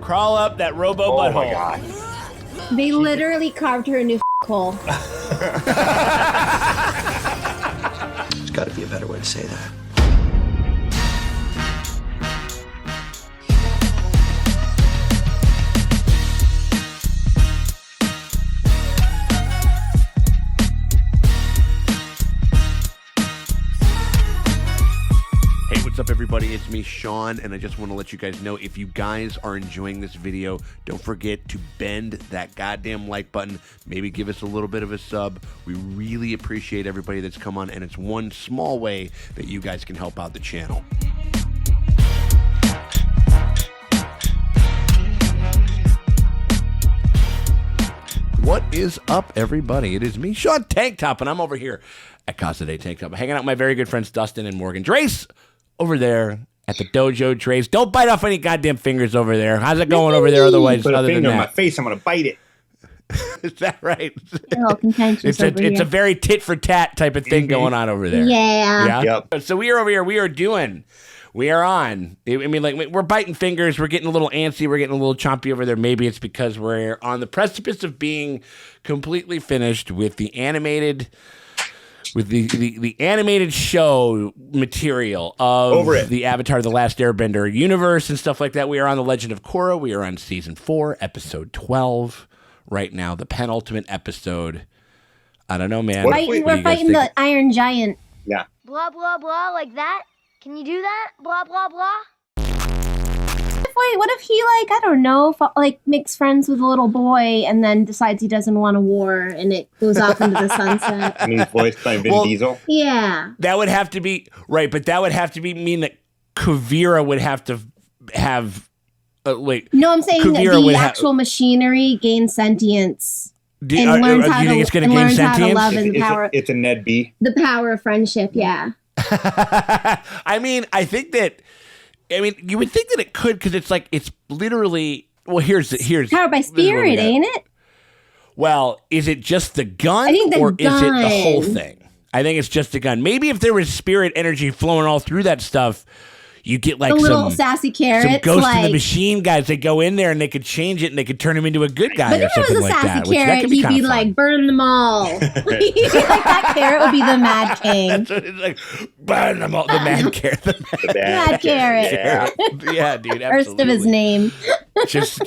Crawl up that robo Oh butthole. my god. They literally carved her a new hole. There's got to be a better way to say that. What's up, everybody? It's me, Sean, and I just want to let you guys know, if you guys are enjoying this video, don't forget to bend that goddamn like button. Maybe give us a little bit of a sub. We really appreciate everybody that's come on, and it's one small way that you guys can help out the channel. What is up, everybody? It is me, Sean Tank Top, and I'm over here at Casa de Tank Top, hanging out with my very good friends Dustin and Morgan. Drace over there at the dojo. Drace, don't bite off any goddamn fingers over there. How's it going over there? Otherwise, Put a other than finger in that, my face, I'm gonna bite it. is that right? Oh, contentious It's a very tit for tat type of thing going on over there. Yeah. Yep. So we are over here. We are on. I mean, like, we're biting fingers. We're getting a little antsy. We're getting a little chompy over there. Maybe it's because we're on the precipice of being completely finished with the animated, the animated show material of the Avatar: The Last Airbender universe and stuff like that. We are on the Legend of Korra. We are on season 4, episode 12 right now, the penultimate episode. I don't know, man. We're fighting the Iron Giant. Yeah. Blah, blah, blah, like that? Can you do that? Blah, blah, blah? Wait, what if he, like, I don't know, makes friends with a little boy and then decides he doesn't want a war and it goes off into the sunset? I mean, voiced by Vin Diesel. Yeah. That would have to be, right, but that would have to mean that Kuvira would have to have, No, I'm saying Kuvira the actual machinery gains sentience. Do you think it's going to gain sentience? It's a Ned B. The power of friendship, yeah. I mean, you would think that it could, because it's literally, well, here's powered by spirit, ain't it? Well, is it just the gun, I think or is it the whole thing? I think it's just the gun. Maybe if there was spirit energy flowing all through that stuff, you get like the little sassy carrots, some Ghost in the Machine guys. They go in there and they could change it and they could turn him into a good guy or something like that. But if it was a sassy carrot, he'd be like, burn them all. Like, that carrot would be the Mad King. That's what it's like, burn them all. The Mad Carrot. The Mad Carrot. Yeah, dude, absolutely. First of his name. just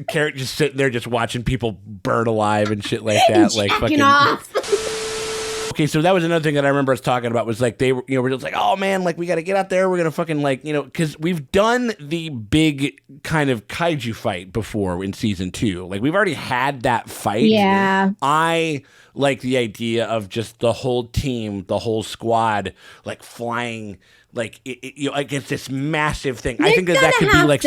Carrot just sitting there just watching people burn alive and shit like that. Like fucking off. Okay, so that was another thing that I remember us talking about, was like, they were, we're just like, oh man, like, we got to get out there. We're going to fucking, like, because we've done the big kind of kaiju fight before in season 2. Like, we've already had that fight. Yeah. I like the idea of just the whole team, the whole squad, like, flying, like, against this massive thing. I think that could be like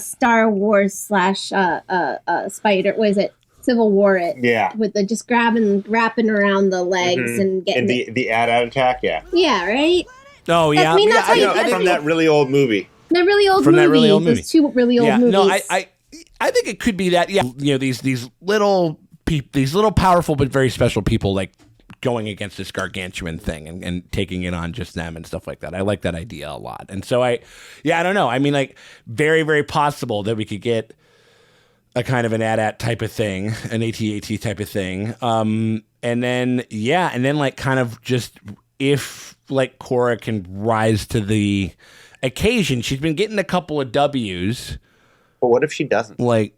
Star Wars / Spider. What is it? Civil War it. Yeah. With the just wrapping around the legs and getting the ad attack, yeah. Yeah, right? Oh, yeah. I mean, that's from that really old movie. The really old movie. That really old movie. Those 2 really old movies. No, I think it could be that, yeah. These little powerful but very special people, like, going against this gargantuan thing and taking it on just them and stuff like that. I like that idea a lot. And so I don't know. I mean, like, very, very possible that we could get a kind of an AT-AT type of thing, an AT-AT type of thing. And then like, kind of just, if like Korra can rise to the occasion, she's been getting a couple of W's. But what if she doesn't? Like,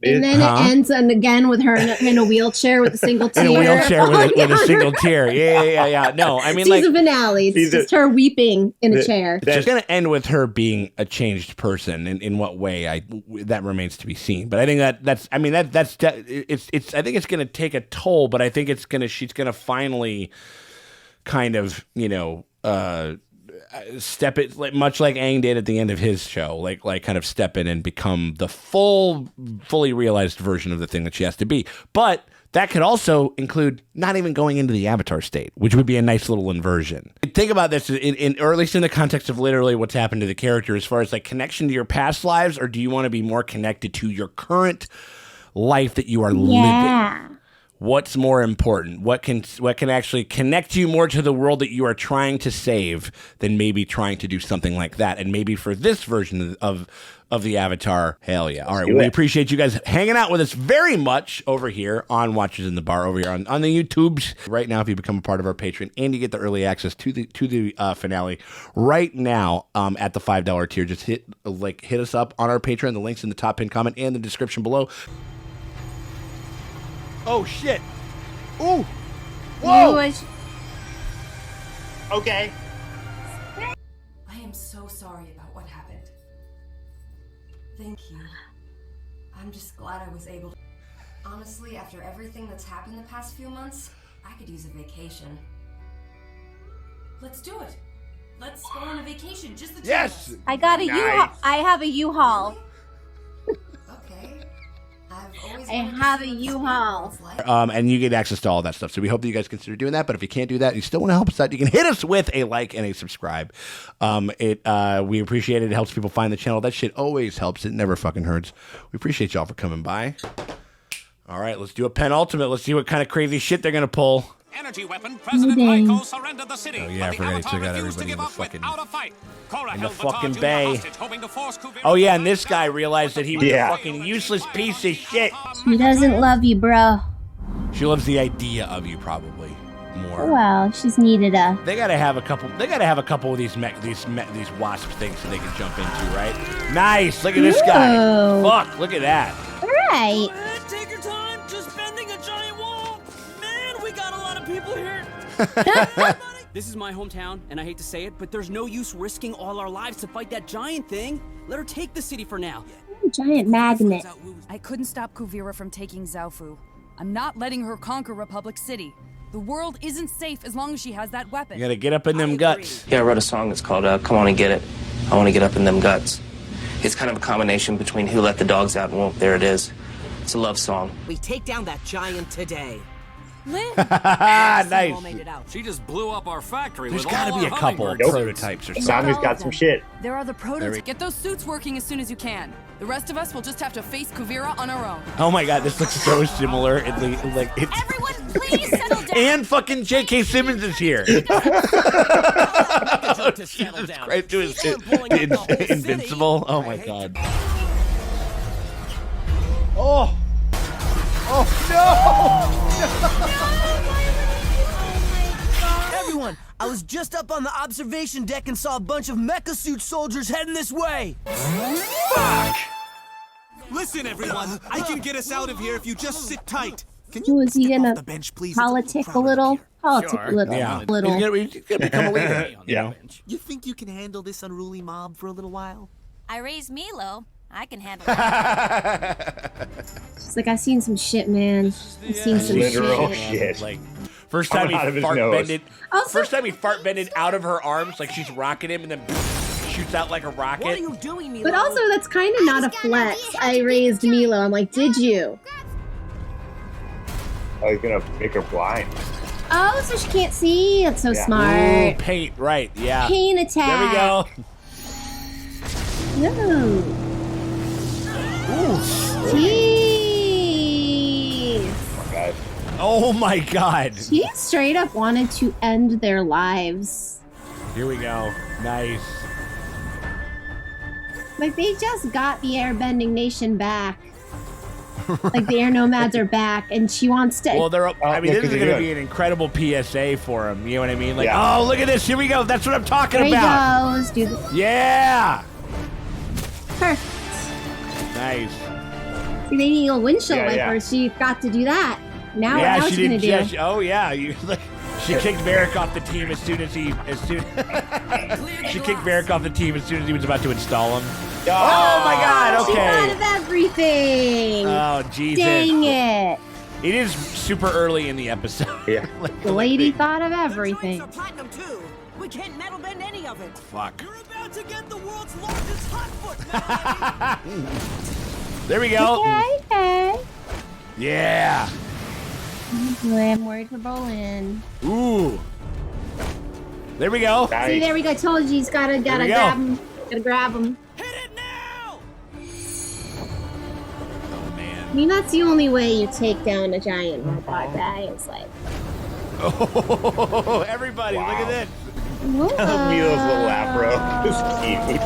and then it ends again with her in a wheelchair with a single tear. In a wheelchair with a single tear. Yeah. No, I mean, season finale. It's just her weeping in a chair. It's going to end with her being a changed person. In what way? That remains to be seen. But I think that's. I think it's going to take a toll. But I think she's going to finally, kind of, step it, like, much like Aang did at the end of his show, like kind of step in and become the fully realized version of the thing that she has to be. But that could also include not even going into the Avatar state, which would be a nice little inversion. Think about this, or at least in the context of literally what's happened to the character, as far as like connection to your past lives, or do you want to be more connected to your current life that you are living? What's more important? What can actually connect you more to the world that you are trying to save than maybe trying to do something like that? And maybe for this version of the Avatar, hell yeah. All right, we appreciate you guys hanging out with us very much over here on Watchers in the Bar, over here on the YouTubes. Right now, if you become a part of our Patreon and you get the early access to the finale right now at the $5 tier, just hit us up on our Patreon. The link's in the top pinned comment and the description below. Oh shit! Ooh! Whoa! Okay. I am so sorry about what happened. Thank you. I'm just glad I was able to. Honestly, after everything that's happened the past few months, I could use a vacation. Let's do it. Let's go on a vacation, just the two of us. I got a U-Haul. I have a U-Haul. Okay. I have a U-Haul. And you get access to all that stuff. So we hope that you guys consider doing that. But if you can't do that, and you still want to help us out, you can hit us with a like and a subscribe. We appreciate it. It helps people find the channel. That shit always helps. It never fucking hurts. We appreciate y'all for coming by. All right, let's do a pen-ultimate. Let's see what kind of crazy shit they're gonna pull. Energy weapon, President Aiko surrendered the city. Oh yeah, I forgot he took out everybody in the fucking Korra in the held fucking Batar bay. Jr. hostage, hoping to force Kuvira Oh yeah, and this guy realized that he was Yeah. a fucking useless piece of shit. She doesn't love you, bro. She loves the idea of you, probably more. Well, she's needed a. They gotta have a couple. They gotta have a couple of these wasp things so they can jump into, right? Nice. Look at this guy. Ooh. Fuck. Look at that. All right. Take your time, just bending a giant wall. Man, we got a lot of people here. This is my hometown, and I hate to say it, but there's no use risking all our lives to fight that giant thing. Let her take the city for now. Giant magnet. I couldn't stop Kuvira from taking Zaofu. I'm not letting her conquer Republic City. The world isn't safe as long as she has that weapon. You gotta get up in them guts. Yeah, I wrote a song that's called Come On and Get It. I want to get up in them guts. It's kind of a combination between Who Let the Dogs Out and Won't. There it is. It's a love song. We take down that giant today. Lynn! Nice. Made it out. She just blew up our factory. There's with gotta all be a our couple hummingbirds. prototypes or something. Sami's got some shit. There are the prototypes. Get those suits working as soon as you can. The rest of us will just have to face Kuvira on our own. Oh my god, this looks so similar. It's. Everyone, please settle down. And fucking J.K. Simmons is here. To settle down. Right to his Invincible. Oh my god. Oh. Oh no! Everyone, I was just up on the observation deck and saw a bunch of mecha suit soldiers heading this way. Fuck! Listen, everyone. I can get us out of here if you just sit tight. Can Who is he step gonna off the bench, please? politic a little? Politic a little. Yeah. Little. He's gonna become a leader. You know? You think you can handle this unruly mob for a little while? I raised Milo. I can handle it. She's like, I've seen some shit, man. I've seen some Literal shit. shit. Like first time he Coming out of his fart nose. bended. Also- First time he fart bended out of her arms, like she's rocking him, and then shoots out like a rocket. What are you doing, Milo? But also, that's kind of not a flex. I raised Milo. I'm like, did you? Oh, he's gonna make her blind. Oh, so she can't see? That's so Yeah. Ooh, smart. paint, right? Yeah. Pain There attack. we go. No. Jeez. Okay. Oh my god. She straight up wanted to end their lives. Here we go. Nice. Like, they just got the airbending nation back. Like, the air nomads are back, and she wants to. Well, they're. I mean, look this is who going to they're be an incredible PSA for him. You know what I mean? Like, Yeah. oh, look at this. Here we go. That's what I'm talking there he about. goes. Do the Yeah. perfect. Nice. See, they need a windshield Yeah, yeah. wiper. She got to do that. Now, Yeah, what's she she gonna did. do? Yeah, oh yeah. She kicked Merrick off the team as soon as he. She kicked Merrick off the team as soon as he was about to install him. Oh my God! She thought Okay. of everything. Oh Jesus! Dang it! It is super early in the episode. Yeah. The lady thought of everything. Are platinum too. We can't metal bend any of it. Fuck. You're about to get the world's largest hot foot now. There we go. Okay. Yeah. I'm worried for Bolin. Ooh. There we go. See, Nice. there we go. I told you, he's gotta we go. grab him. Gotta grab him. Hit it now! Oh man. I mean, that's the only way you take down a giant robot guy. It's like, Oh, everybody, look at this. whoa. Mila's little afro is cute.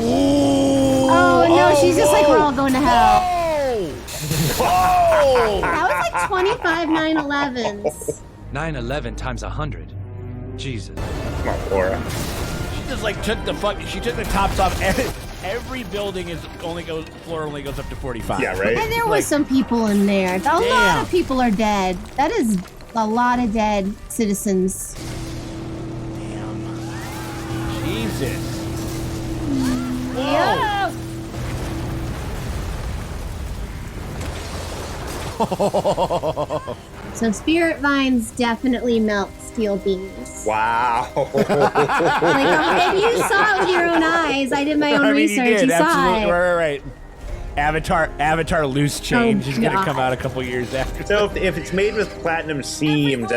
Oh no, she's just like, we're all going to hell. Whoa! That was like 25 9/11s. 9/11 times 100. Jesus. Come on, Korra. She just like took the tops off. Every building floor only goes up to 45. Yeah, right? And there was some people in there. A lot of people are dead. That is a lot of dead citizens. Damn. Jesus. Whoa. Yeah. So spirit vines definitely melt steel beams. Wow. Like, if you saw it with your own eyes, I did my own research. You saw Absolutely. it. Right. Avatar Loose Change is going to come out a couple years after. So if it's made with platinum seams,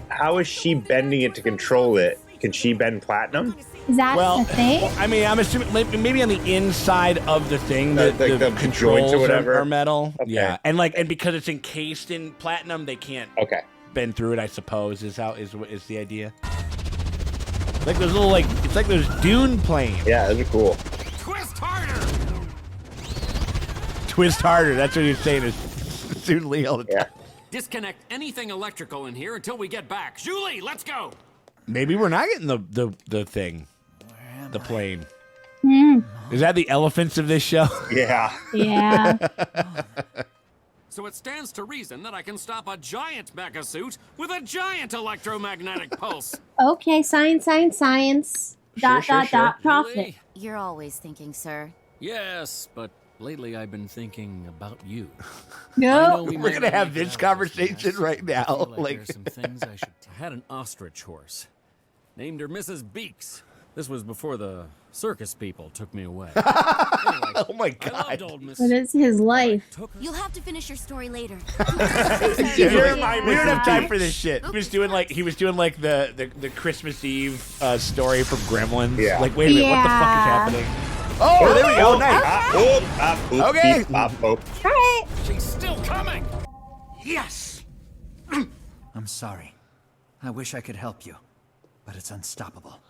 how is she bending it to control it? Can she bend platinum? Is that the thing? I mean, I'm assuming maybe on the inside of the thing, the controls joints or whatever are metal. Okay. Yeah, and because it's encased in platinum, they can't bend through it. I suppose is the idea. Like those little it's like those Dune planes. Yeah, those are cool. Twist harder. Twist harder. That's what you're saying is Soon Lee all the time. Disconnect anything electrical in here until we get back. Julie, let's go. Maybe we're not getting the thing, the plane. Mm. Is that the elephants of this show? Yeah. Yeah. So it stands to reason that I can stop a giant mecha suit with a giant electromagnetic pulse. Okay, science. Dot, profit. You're always thinking, sir. Yes, but lately I've been thinking about you. No. We're going to have this conversation right now. There's some things I should... I had an ostrich horse. Named her Mrs. Beaks. This was before the circus people took me away. Anyway, oh my God. I loved old Miss... What is his life? You'll have to finish your story later. We don't have time for this shit. He was doing the Christmas Eve story from Gremlins. Yeah. Like, wait a minute, what the fuck is happening? Oh, there we go. Nice. Okay. All right. She's still coming. Yes! I'm sorry. I wish I could help you, but it's unstoppable.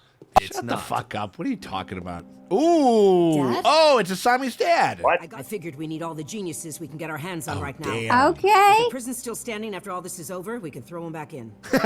Shut the fuck up. What are you talking about? Ooh. Dad? Oh, it's a Siamese dad. What? I figured we need all the geniuses we can get our hands on right now. damn. Okay. If the prison's still standing after all this is over, we can throw them back in. But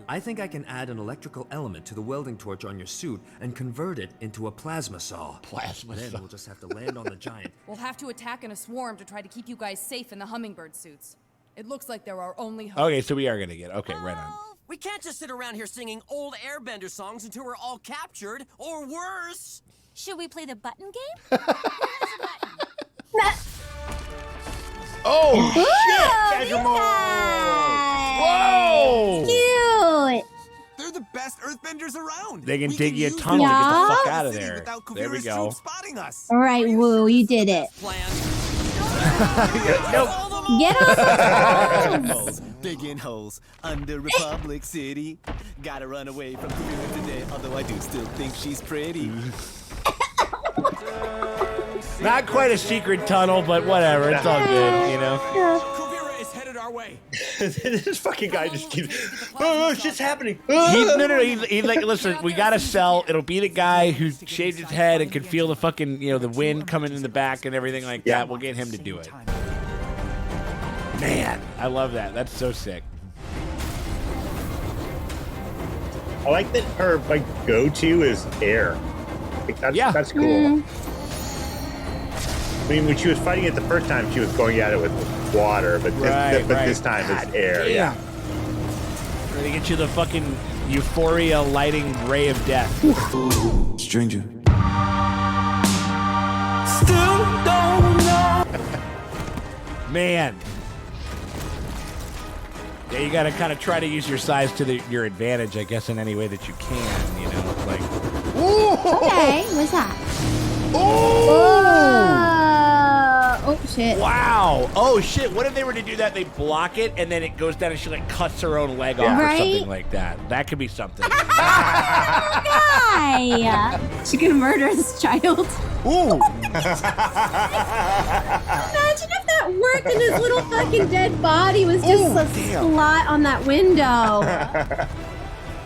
I think I can add an electrical element to the welding torch on your suit and convert it into a plasma saw. Then we'll just have to land on the giant. We'll have to attack in a swarm to try to keep you guys safe in the hummingbird suits. It looks like they're our only hope. Okay, so we are going to get... Okay, right on. We can't just sit around here singing old Airbender songs until we're all captured, or worse. Should we play the button game? Oh, shit! Whoa! Cute! They're the best earthbenders around. They can We dig you a use tunnel them. to get the Yeah. fuck out of there. without There we Kuvira's go. troops spotting us. All right, Woo, you did it. Nope. Get off the Holes, digging holes under Republic City. Gotta run away from Kuvira today, although I do still think she's pretty. Not quite a secret tunnel, but whatever. It's all good, you know? Kuvira is headed our way. This fucking guy just keeps... Oh, shit's happening. He's like, listen, we gotta sell. It'll be the guy who shaved his head and could feel the fucking, the wind coming in the back and everything like that. We'll get him to do it. Man, I love that. That's so sick. I like that her go-to is air. That's cool. I mean, when she was fighting it the first time, she was going at it with water, but this time it's air. Damn. Yeah. Trying to get you the fucking euphoria lighting ray of death. Stranger. Still don't know. Man. Yeah, you gotta kind of try to use your size to your advantage, I guess, in any way that you can, like... Ooh! Okay, what's that? Oh! Oh, shit. Wow. Oh, shit. What if they were to do that? They block it, and then it goes down, and she, like, cuts her own leg off or something like that. That could be something. Guy. She can murder this child. Ooh. Imagine if that worked and his little fucking dead body was just a slot on that window.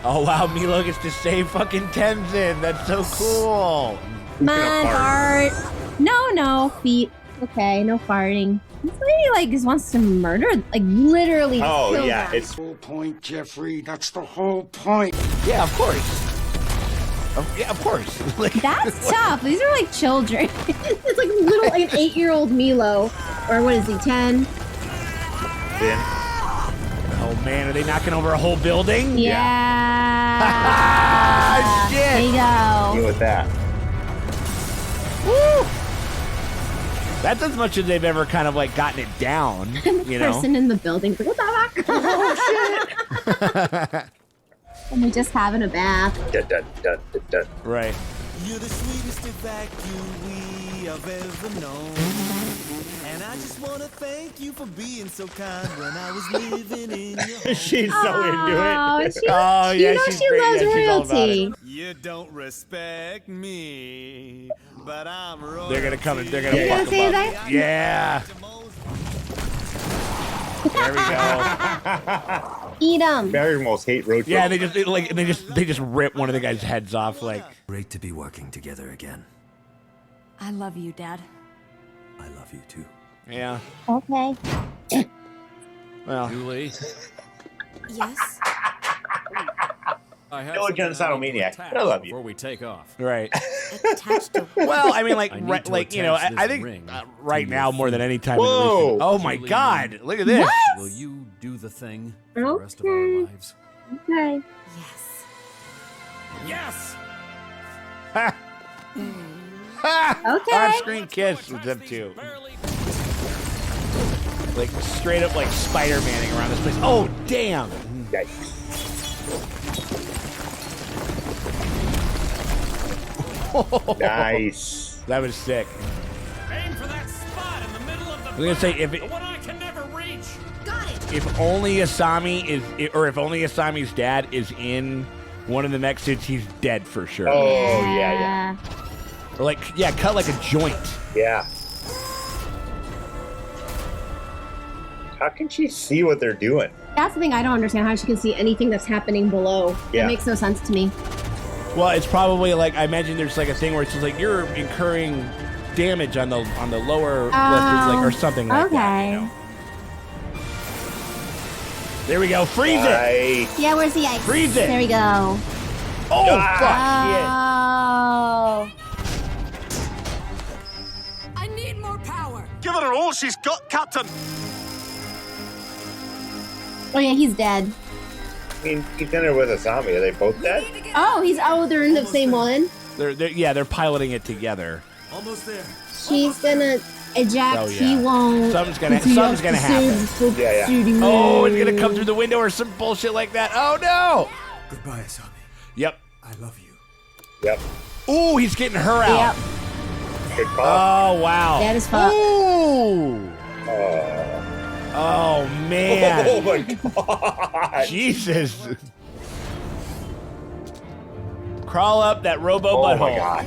Oh, wow. Milo gets to save fucking Tenzin. That's so cool. Man, fart. No, feet. Okay, no farting. This lady, like, just wants to murder, like, literally Oh, kill yeah, them. it's... Whole point, Jeffrey. That's the whole point. Yeah, of course. Yeah, of course. Like, That's tough. These are like children. It's like little, like an 8-year-old Milo. Or what is he, 10? Oh, man. Are they knocking over a whole building? Yeah. Shit. There you go. Deal with that. Woo. That's as much as they've ever kind of like gotten it down, you know? Person in the building. What the fuck? Oh, shit. And they're just having a bath. Dun, dun, dun, dun, dun. Right. You're the sweetest evacuee I've ever known. And I just want to thank you for being so kind when I was living in your She's so into it. Oh, you know she loves royalty. You don't respect me, but I'm royalty. They're gonna come and they're gonna You're fuck gonna say them up. that? Yeah. There we go. Eat them. Barry most hate road. Yeah, they just rip one of the guys' heads off. Like, Great to be working together again. I love you, Dad. I love you too. yeah. Okay. Well, Julie, Yes? I have No, something genocidal I need to maniac. attack I love you. Before we take off. right. Attached to Well, I mean, like, I need right, to like you know, attach I this think ring right to now your more than finger. any time. Whoa. Oh my Julie, God! Look at this. Will you do the thing for the rest of our Okay. lives? Okay. Yes. Yes! Ha! Okay. On-screen kiss with them two. Like straight up like Spider-Manning around this place. Oh damn! Yikes. Nice. That was sick. Aim for that spot in the middle of the I was gonna say if the one I can never reach. Got it. if only Asami is, or if only Asami's dad is in one of the mech suits, he's dead for sure. Oh, yeah. Or like, yeah, cut like a joint. Yeah. How can she see what they're doing? That's the thing I don't understand, how she can see anything that's happening below. Yeah. It makes no sense to me. Well, it's probably like, I imagine there's like a thing where it's just like you're incurring damage on the lower left, like, or something like that. You know? There we go. Freeze it. Nice. Yeah, where's the ice? Freeze it. There we go. Oh, Oh. I need more power. Give her all she's got, Captain. Oh yeah, he's dead. I mean, he's in there with Asami. Are they both dead? Oh, they're in the same one. They're piloting it together. Almost there. She's gonna eject. Oh, yeah. He won't. Something's gonna He has happen. to save the Yeah. city. Oh, it's gonna come through the window or some bullshit like that. Oh no! Goodbye, Asami. Yep. I love you. Yep. Ooh, he's getting her out. Yep. Good call. Oh wow. Dead as fuck. Ooh. Oh man. Oh my god. Jesus. Crawl up that robo Oh butthole. my god.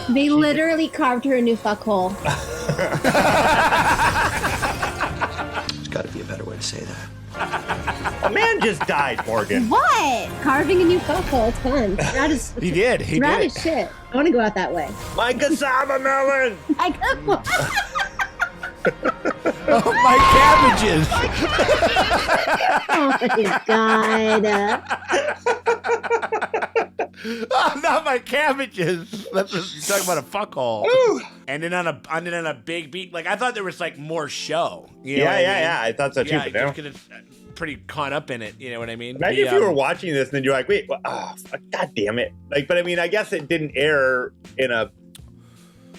They literally carved her a new fuckhole. There's got to be a better way to say that. A man just died, Morgan. What? Carving a new fuckhole. It's fun. Rad as, He did. He rad did. as shit. I want to go out that way. My cassava melon. I could. Oh, my cabbages. Oh my god. Oh, not my cabbages. That's what you're talking about, a fuckhole. And then on a big beat. Like, I thought there was like more show. You know what I mean? Yeah. I thought so too. Yeah, But no. just 'cause it's pretty caught up in it. You know what I mean? Imagine if you were watching this and then you're like, wait, god damn it. Like, but I mean, I guess it didn't air in a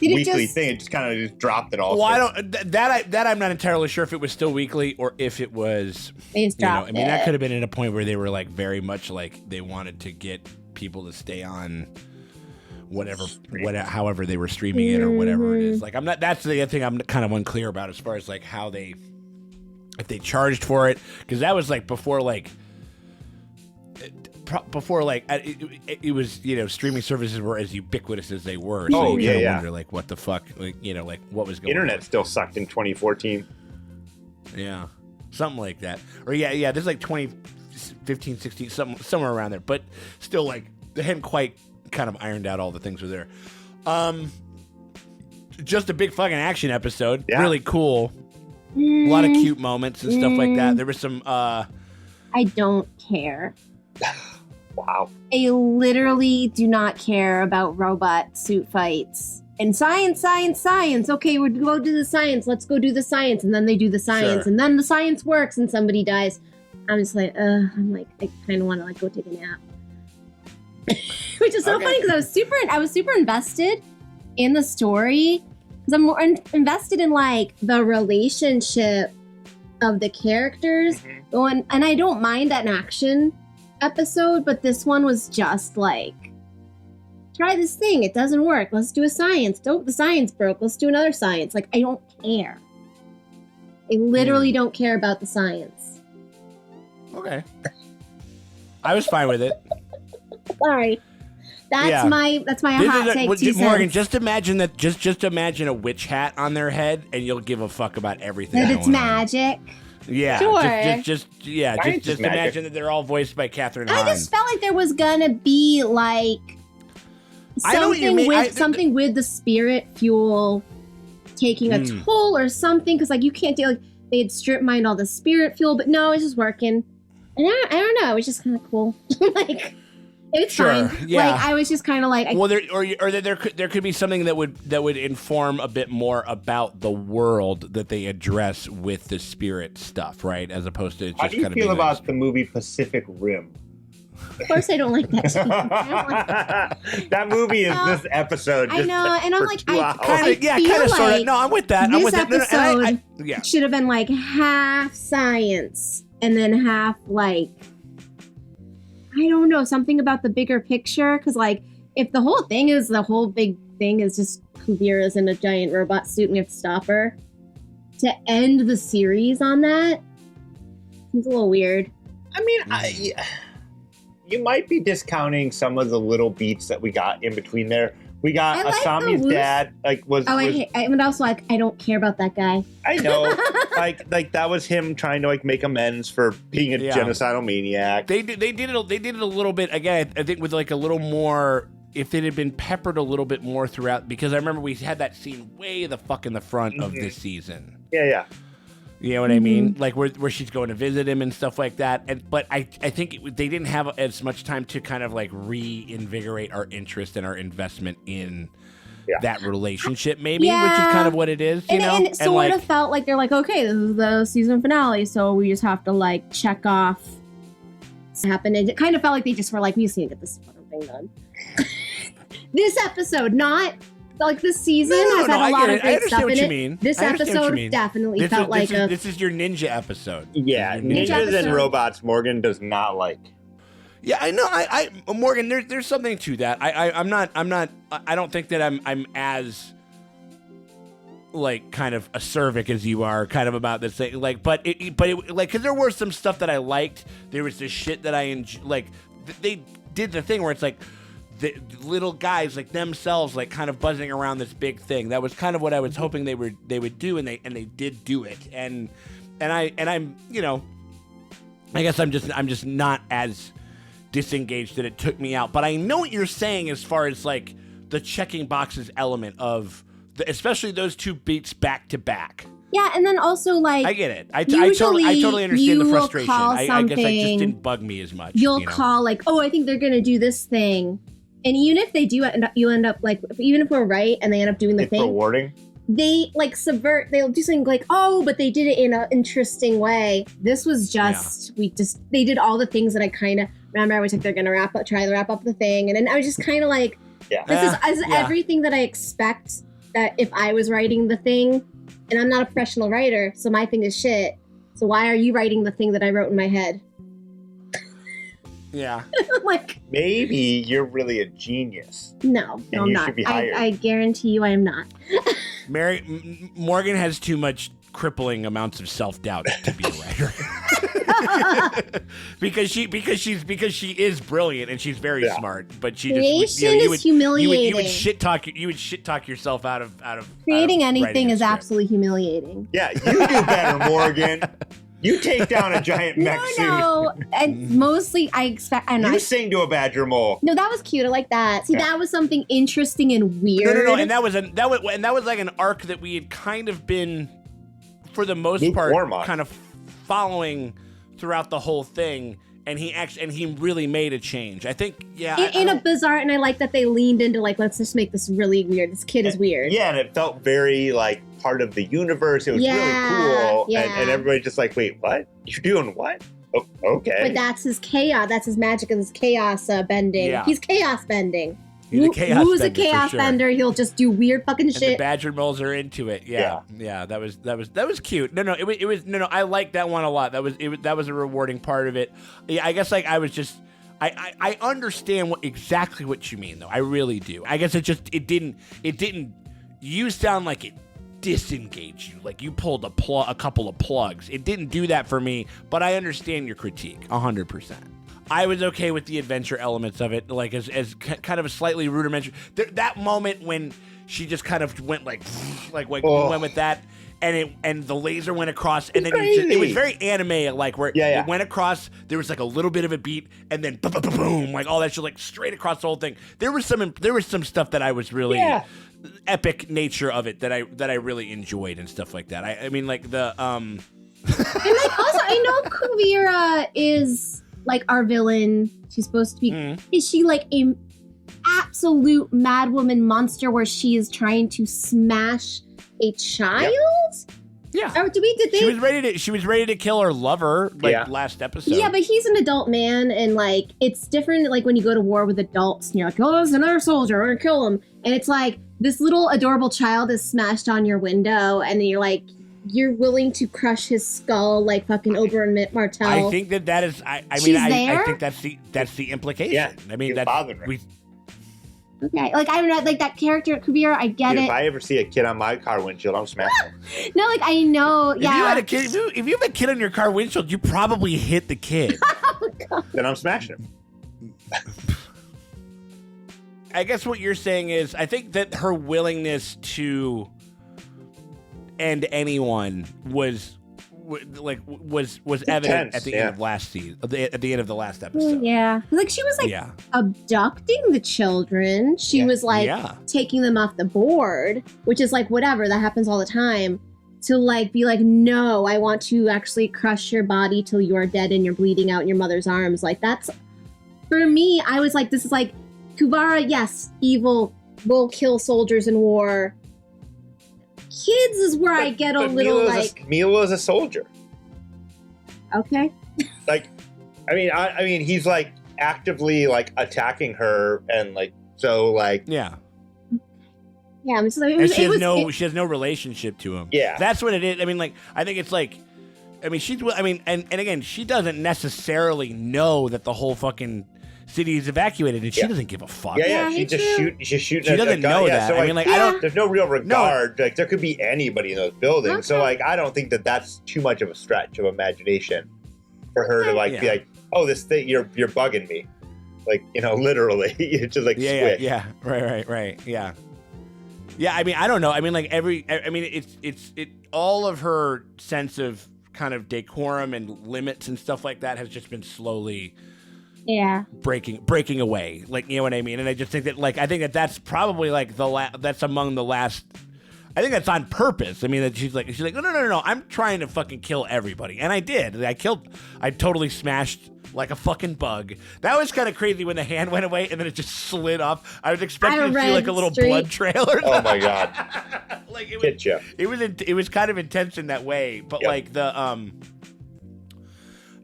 weekly thing. It just kind of just dropped it all. Well, I don't. That I'm not entirely sure if it was still weekly or if it was. They just dropped I mean, that it. could have been at a point where they were like very much like they wanted to get people to stay on whatever, however they were streaming it or whatever it is. Like, I'm not. That's the thing I'm kind of unclear about as far as like how they, if they charged for it, because that was like before like. It was, you know, streaming services were as ubiquitous as they were. So you wonder, like, what the fuck, like, you know, like, what was going on? Internet still sucked in 2014. Yeah. Something like that. Or, this is like 2015, 16, somewhere around there. But still, like, they hadn't quite kind of ironed out all the things were there. Just a big fucking action episode. Yeah. Really cool. A lot of cute moments and stuff like that. There was some... I don't care. Wow. I literally do not care about robot suit fights. And science. Okay, we'll go do the science. Let's go do the science. And then they do the science. Sure. And then the science works and somebody dies. I'm just like, I kind of want to like go take a nap. Which is so funny because I was super invested in the story. Because I'm more invested in like the relationship of the characters. And I don't mind an action episode, but this one was just like, try this thing, it doesn't work, let's do a science. Don't, the science broke, let's do another science. Like, I don't care. I literally don't care about the science. Okay. I was fine with it. Sorry. That's my hot take. Morgan, just imagine that. Just imagine a witch hat on their head, and you'll give a fuck about everything. That it's magic. Yeah, sure. Just imagine that they're all voiced by Catherine Hahn. I just felt like there was gonna be like something with the spirit fuel taking a toll or something, because like you can't do, like, they had strip mined all the spirit fuel, but no, it's just working. And I don't know, it's just kind of cool. Like, it's fine. Yeah. Like, I was just kind of like, there could be something that would inform a bit more about the world that they address with the spirit stuff, right? As opposed to just how do you feel about the movie Pacific Rim? Of course, I don't like that. That movie is this episode. I know, and I'm like, kind of, sort of. No, I'm with that. This episode should have been like half science and then half like, I don't know, something about the bigger picture. Because like, if the whole big thing is just Kuvira's in a giant robot suit and we have to stop her, to end the series on that seems a little weird. I mean, you might be discounting some of the little beats that we got in between there. We got Asami's dad, like I don't care about that guy. I know, like that was him trying to like make amends for being a genocidal maniac. They did it a little bit again. I think with like a little more. If it had been peppered a little bit more throughout, because I remember we had that scene way the fuck in the front of this season. Yeah. You know what I mean? Like where she's going to visit him and stuff like that. But I think they didn't have as much time to kind of like reinvigorate our interest and our investment in that relationship, maybe, which is kind of what it is, you know? And it sort of felt like they're like, okay, this is the season finale, so we just have to like check off what's happened. And it kind of felt like they just were like, we just need to get this fucking thing done. This episode, not... Like, this season has had a lot of great stuff in it. This episode definitely felt like this is your ninja episode. Yeah, ninjas and robots Morgan does not like. Yeah, I know. I Morgan, there's something to that. I don't think that I'm as like kind of acerbic as you are kind of about this thing. Like, but it like, because there were some stuff that I liked. There was this shit that I enjoyed. Like, they did the thing where it's like, the little guys like themselves like kind of buzzing around this big thing. That was kind of what I was hoping they would do, and they did do it. And I'm, you know, I guess I'm just not as disengaged that it took me out. But I know what you're saying as far as like the checking boxes element of especially those two beats back to back. Yeah, and then also like I get it. I totally understand the frustration. I guess it just didn't bug me as much. You'll call like, oh, I think they're gonna do this thing. And even if they do you end up like, even if we're right and they end up doing the thing, rewarding. They like subvert. They'll do something like, oh, but they did it in an interesting way. This was just they did all the things that I kind of remember. I was like, they're gonna try to wrap up the thing, and then I was just kind of like, this is everything that I expect that if I was writing the thing, and I'm not a professional writer, so my thing is shit. So why are you writing the thing that I wrote in my head? Yeah. Like, maybe you're really a genius. no, And I'm you not. should be hired. I guarantee you I am not. Morgan has too much crippling amounts of self-doubt to be a writer. because she is brilliant and she's very smart, but she just Creation is humiliating. You would shit talk yourself out of Creating writing anything a is script. absolutely humiliating. Yeah, you do better, Morgan. You take down a giant mech suit. No, and mostly I expect. I'm You not. sing to a badger mole. No, that was cute. I like that. See, that was something interesting and weird. No, and that was like an arc that we had kind of been, for the most part, kind of following throughout the whole thing. And he really made a change. I think, in a bizarre, and I like that they leaned into like, let's just make this really weird. This kid is weird. Yeah, and it felt very like part of the universe. It was really cool. Yeah. And everybody just like, wait, what? You're doing what? Oh, okay. But that's his chaos. That's his magic and his chaos bending. Yeah. He's chaos bending. He's a chaos Who's a bender, for chaos sure. bender? He'll just do weird fucking And the shit. badger moles are into it. Yeah. That was cute. No, it was I liked that one a lot. That was a rewarding part of it. Yeah, I guess like I was just I understand exactly what you mean though. I really do. I guess it didn't you sound like it disengaged you, like you pulled a couple of plugs. It didn't do that for me, but I understand your critique 100%. I was okay with the adventure elements of it, like as kind of a slightly rudimentary. That moment when she just kind of went went with that, and the laser went across, and then it was very anime, like where it went across. There was like a little bit of a beat, and then boom, like all that shit, like straight across the whole thing. There was some stuff that I was really epic nature of it that I really enjoyed and stuff like that. I mean, like the And like also, I know Kuvira is like our villain. She's supposed to be. Is she like a absolute madwoman monster where she is trying to smash a child? Yeah. Or did they? She was ready to kill her lover last episode. Yeah, but he's an adult man, and like it's different. Like when you go to war with adults, and you're like, "Oh, there's another soldier. We're gonna kill him," and it's like this little adorable child is smashed on your window, and then you're like, you're willing to crush his skull like fucking Oberyn Martell. I think that is. I think that's the implication. Yeah, I mean that's Okay, like I don't know, like that character Kuvira, I get Dude, it. if I ever see a kid on my car windshield, I'm smashing him. No, like I know, If you had a kid, if you have a kid on your car windshield, you probably hit the kid. Then I'm smashing him. I guess what you're saying is, I think that her willingness to end anyone was evident at the end of last season, at the end of the last episode. Yeah, like she was like abducting the children. She was like taking them off the board, which is like whatever, that happens all the time. To like be like, no, I want to actually crush your body till you are dead and you're bleeding out in your mother's arms. Like that's, for me, I was like, this is like, Kuvira, yes, evil, will kill soldiers in war. Kids is where I get a little like... Milo is a soldier. Okay. Like, I mean, he's like actively like attacking her and like, so like... Yeah. Yeah, so she has no relationship to him. Yeah. That's what it is. I mean, like, I think it's like, I mean, and again, she doesn't necessarily know that the whole fucking city is evacuated, and she doesn't give a fuck. Yeah, she's just shooting. She doesn't know that. So, like, I mean, like, I don't. There's no real regard. Like, there could be anybody in those buildings. Okay. So, like, I don't think that that's too much of a stretch of imagination for her to like be like, oh, this thing, you're bugging me, like, you know, literally. It's just like squish. Yeah, right, yeah. Yeah, I mean, I don't know. I mean, like it's all of her sense of kind of decorum and limits and stuff like that has just been slowly breaking away. Like, you know what I mean? And I just think that, like, I think that that's probably like that's among the last. I think that's on purpose. I mean, that she's like, no, I'm trying to fucking kill everybody, and I did. I totally smashed like a fucking bug. That was kind of crazy when the hand went away and then it just slid off. I was expecting to see like a little blood trail or something. Oh my god! Like it was kind of intense in that way, but like the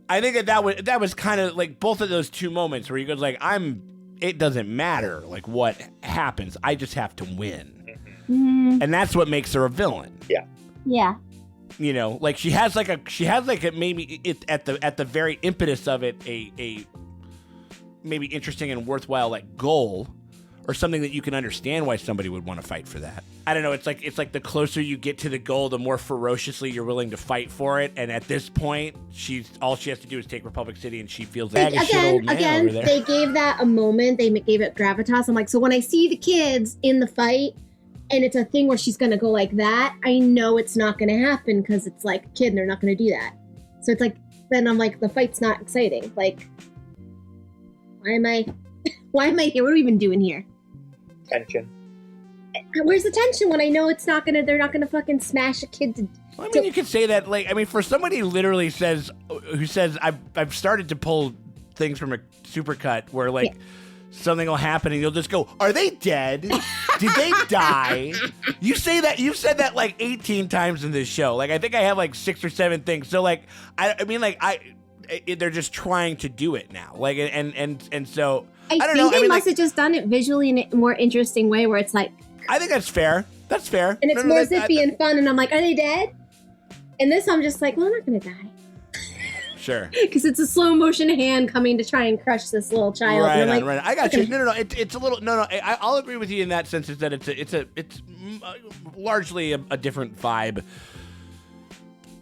I think that was kind of like both of those two moments where he goes like, it doesn't matter like what happens, I just have to win, and that's what makes her a villain. Yeah. You know, like she has like a maybe at the very impetus of it a maybe interesting and worthwhile like goal, or something that you can understand why somebody would want to fight for that. I don't know. It's like the closer you get to the goal, the more ferociously you're willing to fight for it. And at this point, all she has to do is take Republic City, and she feels like a shit old man over there. They gave that a moment. They gave it gravitas. I'm like, so when I see the kids in the fight, and it's a thing where she's gonna go like that, I know it's not gonna happen because it's like a kid, and they're not gonna do that. So it's like, then I'm like, the fight's not exciting. Like, why am I here? What are we even doing here? Tension. Where's the tension when I know they're not gonna fucking smash a kid Well, I mean, you could say that, like, I mean, for somebody who literally says, I've started to pull things from a supercut where, like, something will happen and you'll just go, are they dead? Did they die? You've said that like 18 times in this show. Like, I think I have like 6 or 7 things. So, like, I mean, like, they're just trying to do it now. Like, and so, I don't know. I think they must have just done it visually in a more interesting way where it's like, I think that's fair. That's fair. And it's more zippy and fun, and I'm like, are they dead? And this, I'm just like, well, I'm not gonna die. Sure. Because it's a slow motion hand coming to try and crush this little child. Right, and I'm right. I got you. No. It's a little. No. I'll agree with you in that sense. Is that it's largely a different vibe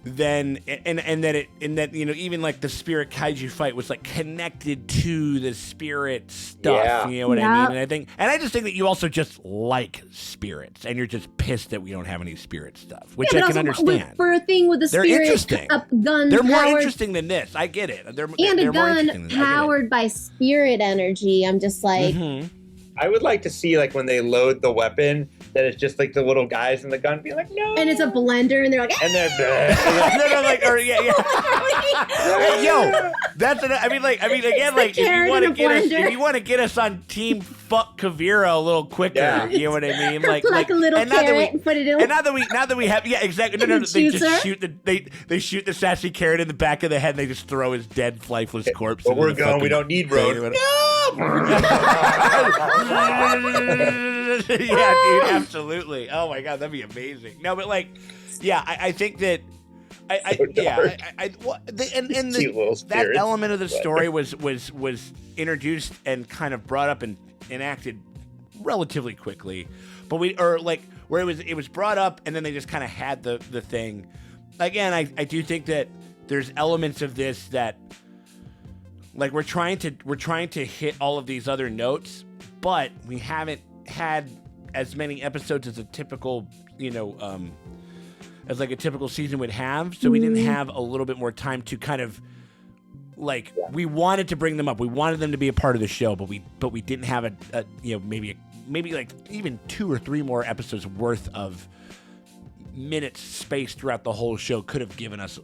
than that you know, even like the spirit kaiju fight was like connected to the spirit stuff. Yeah. You know what I mean? And I just think that you also just like spirits, and you're just pissed that we don't have any spirit stuff, which I can understand. For a thing with the spirit, they're interesting. A gun they're more powered, interesting than this. I get it. They're a more gun interesting than powered by spirit energy. I'm just like, I would like to see, like, when they load the weapon, that it's just like the little guys in the gun being like, no. And it's a blender, and they're like, and they're Hey, yo, that's I mean, again, like, if you want to get us on team fuck Kuvira a little quicker, you know what I mean? Like a little and carrot and put it in. And now that we have, exactly. No, they just shoot the sassy carrot in the back of the head, and they just throw his dead, lifeless corpse. But we're going. We don't need road. Yeah, dude, absolutely. Oh my god, that'd be amazing. No, but like, yeah, I think that that element of the story was introduced and kind of brought up and enacted relatively quickly, but where it was brought up and then they just kind of had the thing. Again, I do think that there's elements of this that, like, we're trying to hit all of these other notes, but we haven't had as many episodes as a typical, as like a typical season would have. So we didn't have a little bit more time to kind of, like, we wanted to bring them up. We wanted them to be a part of the show, but we didn't have a maybe like even 2 or 3 more episodes worth of minutes spaced throughout the whole show could have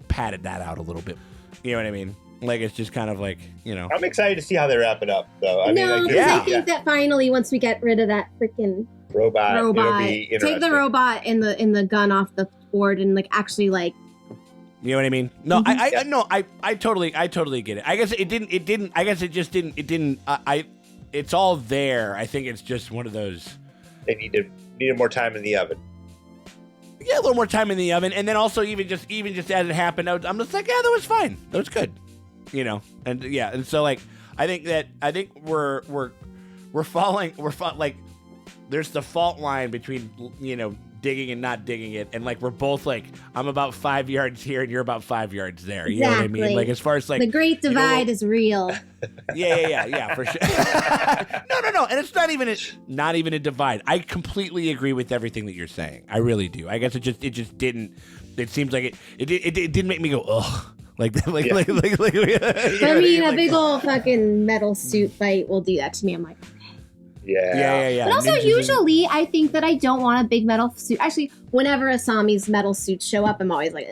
padded that out a little bit. You know what I mean? Like, it's just kind of like, I'm excited to see how they wrap it up, though. I think that finally, once we get rid of that freaking robot, take the robot and the gun off the board and, like, actually, like, you know what I mean? No, I totally get it. I guess it didn't. I guess it just didn't. It didn't. It's all there. I think it's just one of those. They needed more time in the oven. Yeah, a little more time in the oven, and then also even just as it happened, I'm just like, yeah, that was fine. That was good. And so, like, I think we're falling. Like, there's the fault line between, digging and not digging it, and, like, we're both like, I'm about 5 yards here and you're about 5 yards there. You know what I mean? Like, as far as, like, the great divide is real. Yeah, for sure. No, and it's not even a divide. I completely agree with everything that you're saying. I really do. I guess it just didn't. It seems like it didn't make me go ugh. Like, a big old fucking metal suit fight will do that to me. I'm like, yeah. But also, usually, I think that I don't want a big metal suit. Actually, whenever Asami's metal suits show up, I'm always like,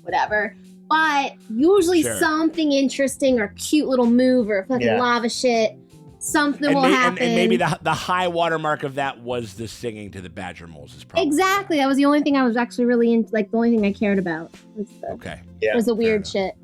whatever. But usually something interesting or cute little move or fucking lava shit, something will happen. And maybe the high watermark of that was the singing to the Badger Moles. Is probably exactly. That was the only thing I was actually really into. Like, the only thing I cared about was the weird shit.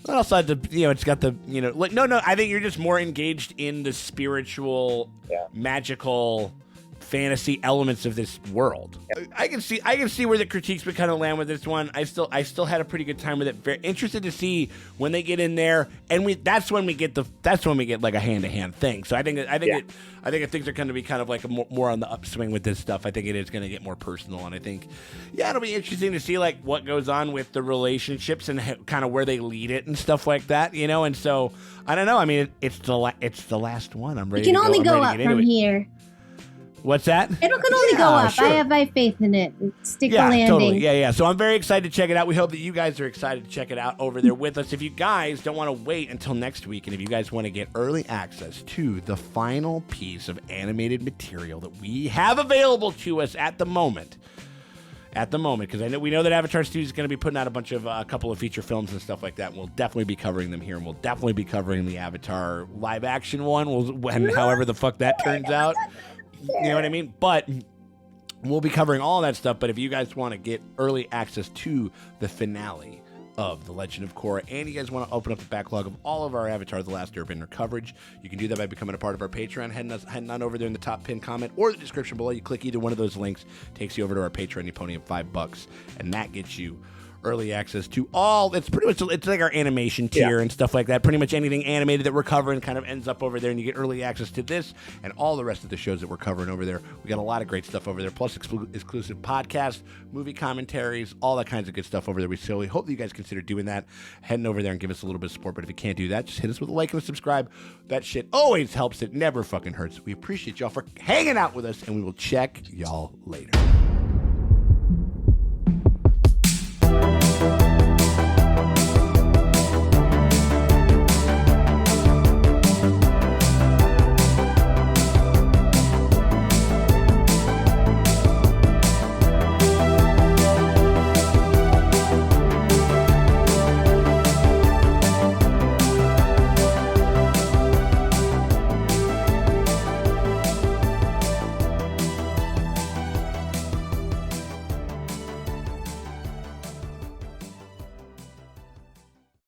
Well, also, it's got the, like, no, I think you're just more engaged in the spiritual, magical fantasy elements of this world. I can see where the critiques would kind of land with this one. I still had a pretty good time with it. Very interested to see when they get in there, and that's when we get like a hand-to-hand thing. So I think if things are going to be kind of like more on the upswing with this stuff, I think it is going to get more personal, and I think it'll be interesting to see like what goes on with the relationships and kind of where they lead it and stuff like that, you know. And so I don't know. I mean, it's the last one. I'm ready. It can only go up from here. What's that? It can only go up. Sure. I have faith in it. Stick the landing. Totally. Yeah. So I'm very excited to check it out. We hope that you guys are excited to check it out over there with us. If you guys don't want to wait until next week, and if you guys want to get early access to the final piece of animated material that we have available to us at the moment, because we know that Avatar Studios is going to be putting out a couple of feature films and stuff like that. And we'll definitely be covering them here, and we'll definitely be covering the Avatar live action one, however the fuck that turns out. You know what I mean? But we'll be covering all that stuff. But if you guys want to get early access to the finale of The Legend of Korra, and you guys want to open up the backlog of all of our Avatar The Last Airbender coverage, you can do that by becoming a part of our Patreon, heading on over there in the top pinned comment or the description below. You click either one of those links, takes you over to our Patreon. You pony up $5, and that gets you early access to all. It's like our animation tier and stuff like that. Pretty much anything animated that we're covering kind of ends up over there, and you get early access to this and all the rest of the shows that we're covering over there. We got a lot of great stuff over there, plus exclusive podcasts, movie commentaries, all that kinds of good stuff over there. We hope that you guys consider doing that, heading over there and give us a little bit of support. But if you can't do that, just hit us with a like and a subscribe. That shit always helps. It never fucking hurts. We appreciate y'all for hanging out with us, and we will check y'all later.